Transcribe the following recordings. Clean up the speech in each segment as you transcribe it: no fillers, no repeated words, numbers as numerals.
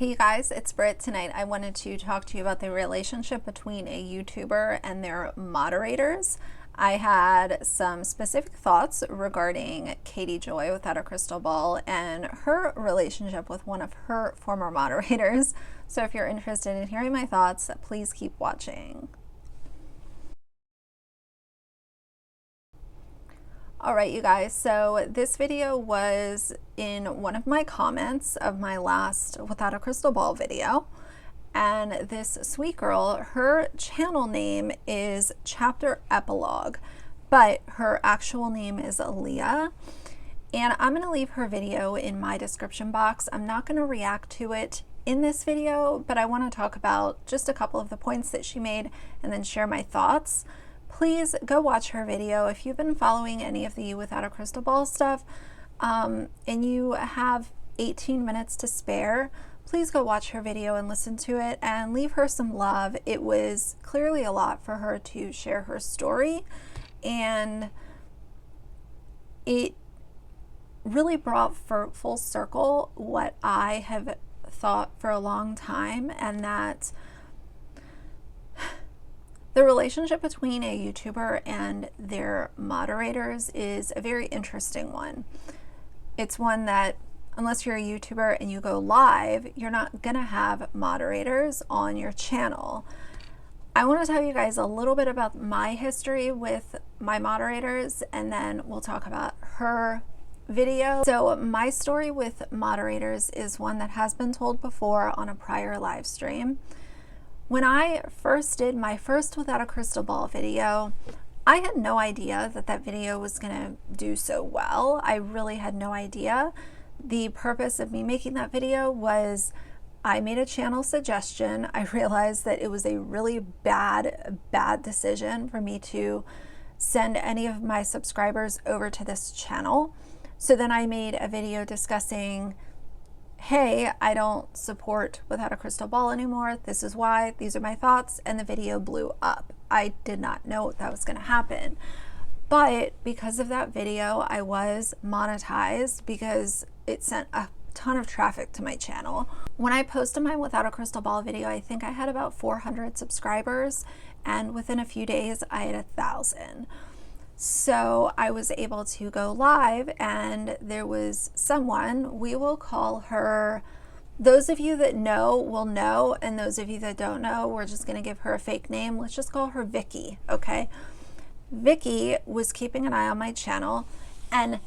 Hey guys, it's Britt. Tonight I wanted to talk to you about the relationship between a YouTuber and their moderators. I had some specific thoughts regarding Katie Joy without a crystal ball and her relationship with one of her former moderators. So if you're interested in hearing my thoughts, please keep watching. All right, you guys, so this video was in one of my comments of my last Without a Crystal Ball video. And this sweet girl, her channel name is Chapter Epilogue, but her actual name is Aaliyah. And I'm going to leave her video in my description box. I'm not going to react to it in this video, but I want to talk about just a couple of the points that she made and then share my thoughts. Please go watch her video. If you've been following any of the Without a Crystal Ball stuff and you have 18 minutes to spare, please go watch her video and listen to it and leave her some love. It was clearly a lot for her to share her story, and it really brought for full circle what I have thought for a long time, and that the relationship between a YouTuber and their moderators is a very interesting one. It's one that, unless you're a YouTuber and you go live, you're not gonna have moderators on your channel. I want to tell you guys a little bit about my history with my moderators, and then we'll talk about her video. So my story with moderators is one that has been told before on a prior live stream. When I first did my first Without a Crystal Ball video, I had no idea that that video was going to do so well. I really had no idea. The purpose of me making that video was I made a channel suggestion. I realized that it was a really bad decision for me to send any of my subscribers over to this channel. So then I made a video discussing, hey, I don't support Without a Crystal Ball anymore. This is why. These are my thoughts. And the video blew up. I did not know that was going to happen. But because of that video, I was monetized because it sent a ton of traffic to my channel. When I posted my Without a Crystal Ball video, I think I had about 400 subscribers. And within a few days, I had 1,000. So I was able to go live, and there was someone, we will call her, those of you that know will know, and those of you that don't know, we're just going to give her a fake name. Let's just call her Vicky, okay? Vicky was keeping an eye on my channel, and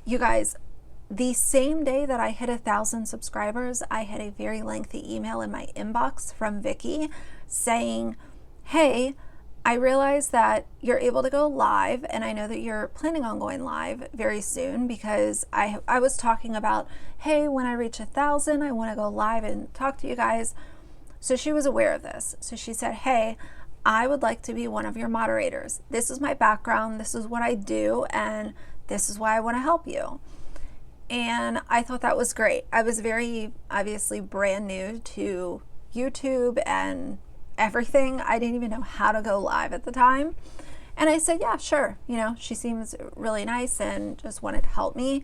you guys, the same day that I hit 1,000 subscribers, I had a very lengthy email in my inbox from Vicky saying, hey, I realize that you're able to go live, and I know that you're planning on going live very soon, because I was talking about, hey, when I reach 1,000, I want to go live and talk to you guys. So she was aware of this. So she said, hey, I would like to be one of your moderators. This is my background. This is what I do, and this is why I want to help you. And I thought that was great. I was very obviously brand new to YouTube and everything. I didn't even know how to go live at the time. And I said, yeah, sure. You know, she seems really nice and just wanted to help me.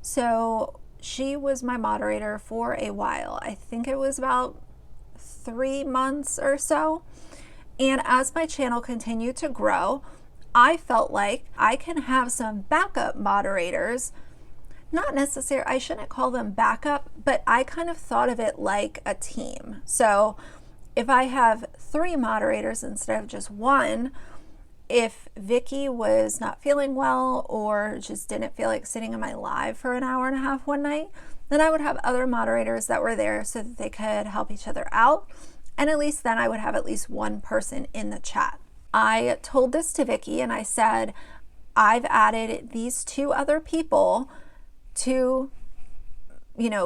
So she was my moderator for a while. I think it was about 3 months or so. And as my channel continued to grow, I felt like I can have some backup moderators. Not necessarily, I shouldn't call them backup, but I kind of thought of it like a team. So if I have 3 moderators instead of just 1, if Vicky was not feeling well or just didn't feel like sitting in my live for an hour and a half one night, then I would have other moderators that were there so that they could help each other out. And at least then I would have at least 1 person in the chat. I told this to Vicky, and I said, I've added these 2 other people to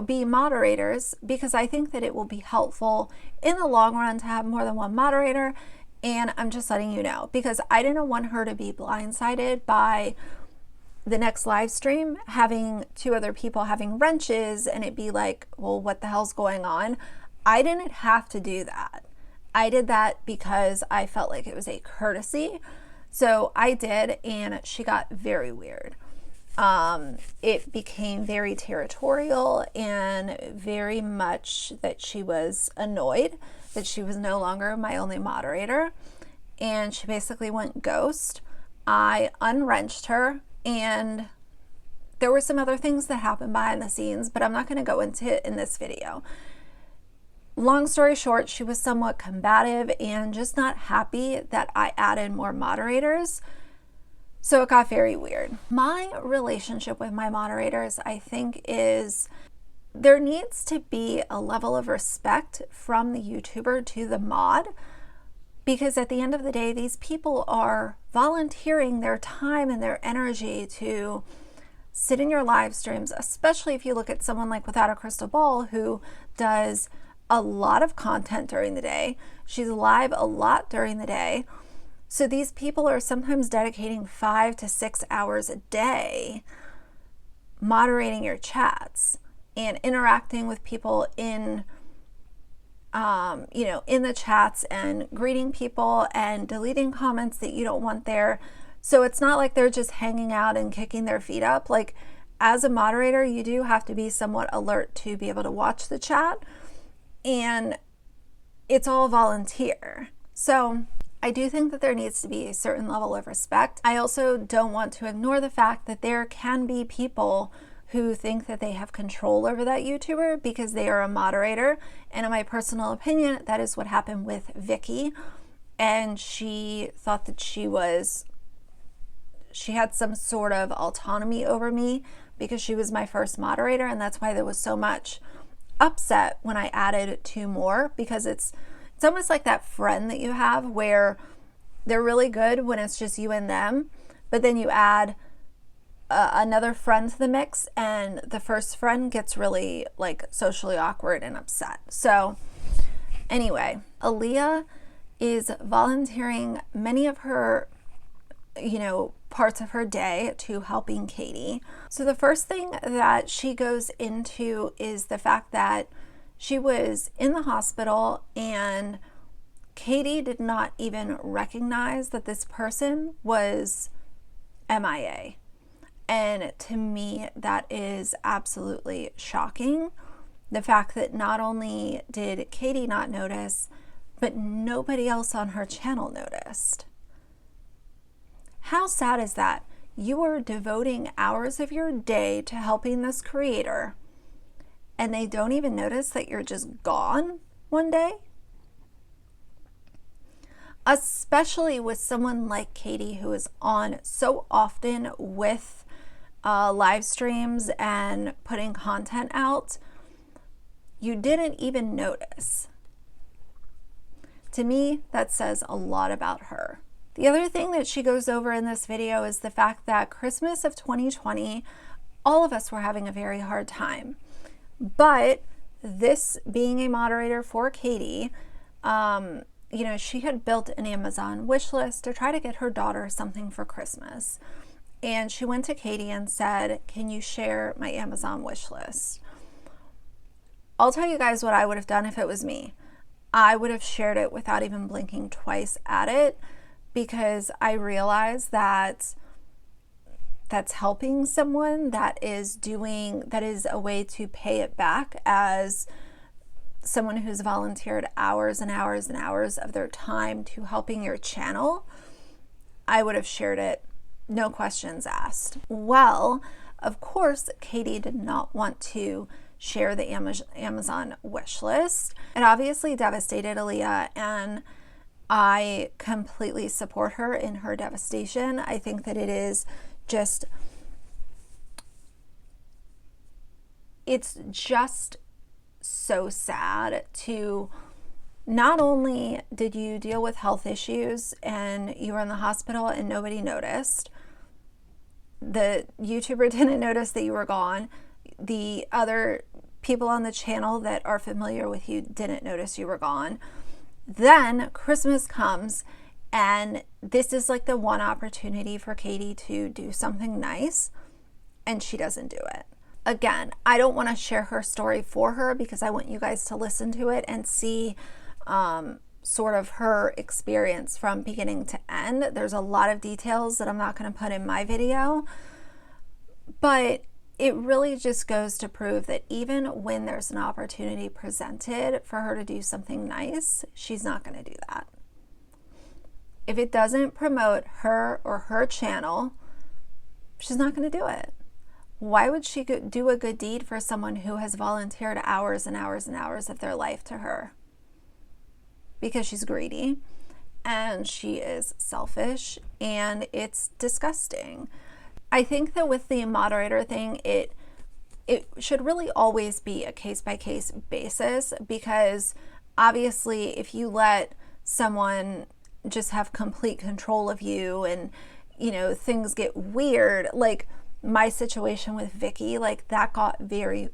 be moderators, because I think that it will be helpful in the long run to have more than 1 moderator. And I'm just letting you know, because I didn't want her to be blindsided by the next live stream having 2 other people having wrenches and it be like, well, what the hell's going on? I didn't have to do that. I did that because I felt like it was a courtesy. So I did, and she got very weird. It became very territorial and very much that she was annoyed that she was no longer my only moderator, and she basically went ghost. I unwrenched her, and there were some other things that happened behind the scenes, but I'm not going to go into it in this video. Long story short, she was somewhat combative and just not happy that I added more moderators. So it got very weird. My relationship with my moderators, I think, is there needs to be a level of respect from the YouTuber to the mod, because at the end of the day, these people are volunteering their time and their energy to sit in your live streams, especially if you look at someone like Without a Crystal Ball, who does a lot of content during the day. She's live a lot during the day. So these people are sometimes dedicating 5 to 6 hours a day moderating your chats and interacting with people in in the chats and greeting people and deleting comments that you don't want there. So it's not like they're just hanging out and kicking their feet up. Like, as a moderator, you do have to be somewhat alert to be able to watch the chat, and it's all volunteer. So I do think that there needs to be a certain level of respect. I also don't want to ignore the fact that there can be people who think that they have control over that YouTuber because they are a moderator. And in my personal opinion, that is what happened with Vicky. And she thought that she had some sort of autonomy over me because she was my first moderator. And that's why there was so much upset when I added 2 more, because it's almost like that friend that you have where they're really good when it's just you and them, but then you add another friend to the mix and the first friend gets really like socially awkward and upset. So anyway, Aaliyah is volunteering many of her parts of her day to helping Katie. So the first thing that she goes into is the fact that she was in the hospital and Katie did not even recognize that this person was MIA. And to me, that is absolutely shocking. The fact that not only did Katie not notice, but nobody else on her channel noticed. How sad is that? You are devoting hours of your day to helping this creator, and they don't even notice that you're just gone one day? Especially with someone like Katie, who is on so often with live streams and putting content out. You didn't even notice. To me, that says a lot about her. The other thing that she goes over in this video is the fact that Christmas of 2020, all of us were having a very hard time. But this being a moderator for Katie, she had built an Amazon wish list to try to get her daughter something for Christmas. And she went to Katie and said, "Can you share my Amazon wish list?" I'll tell you guys what I would have done if it was me. I would have shared it without even blinking twice at it, because I realize that that's helping someone, that is a way to pay it back as someone who's volunteered hours and hours and hours of their time to helping your channel. I would have shared it, no questions asked. Well, of course, Katie did not want to share the Amazon wish list. It obviously devastated Aaliyah, and I completely support her in her devastation. I think that it's just so sad to, not only did you deal with health issues and you were in the hospital and nobody noticed, the YouTuber didn't notice that you were gone, the other people on the channel that are familiar with you didn't notice you were gone. Then Christmas comes, and this is like the one opportunity for Katie to do something nice, and she doesn't do it. Again, I don't want to share her story for her because I want you guys to listen to it and see sort of her experience from beginning to end. There's a lot of details that I'm not going to put in my video, But it really just goes to prove that even when there's an opportunity presented for her to do something nice, she's not going to do that. If it doesn't promote her or her channel, she's not going to do it. Why would she do a good deed for someone who has volunteered hours and hours and hours of their life to her? Because she's greedy and she is selfish, and it's disgusting. I think that with the moderator thing, it should really always be a case-by-case basis, because obviously if you let someone just have complete control of you and, you know, things get weird, like my situation with Vicky, like that got very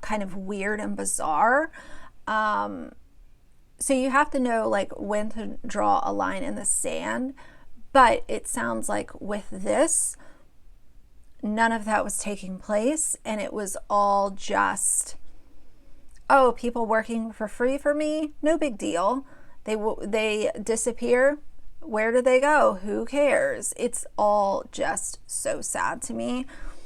kind of weird and bizarre. So you have to know like when to draw a line in the sand. But it sounds like with this, none of that was taking place, and it was all just, oh, people working for free for me, no big deal. They disappear. Where do they go? Who cares? It's all just so sad to me.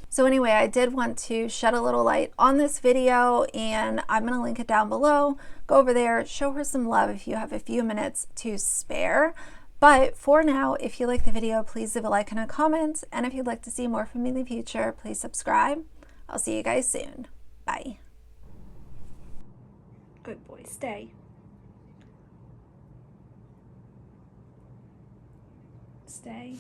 So anyway, I did want to shed a little light on this video, and I'm going to link it down below. Go over there, show her some love if you have a few minutes to spare. But for now, if you like the video, please leave a like and a comment. And if you'd like to see more from me in the future, please subscribe. I'll see you guys soon. Bye. Good boy, stay. Stay.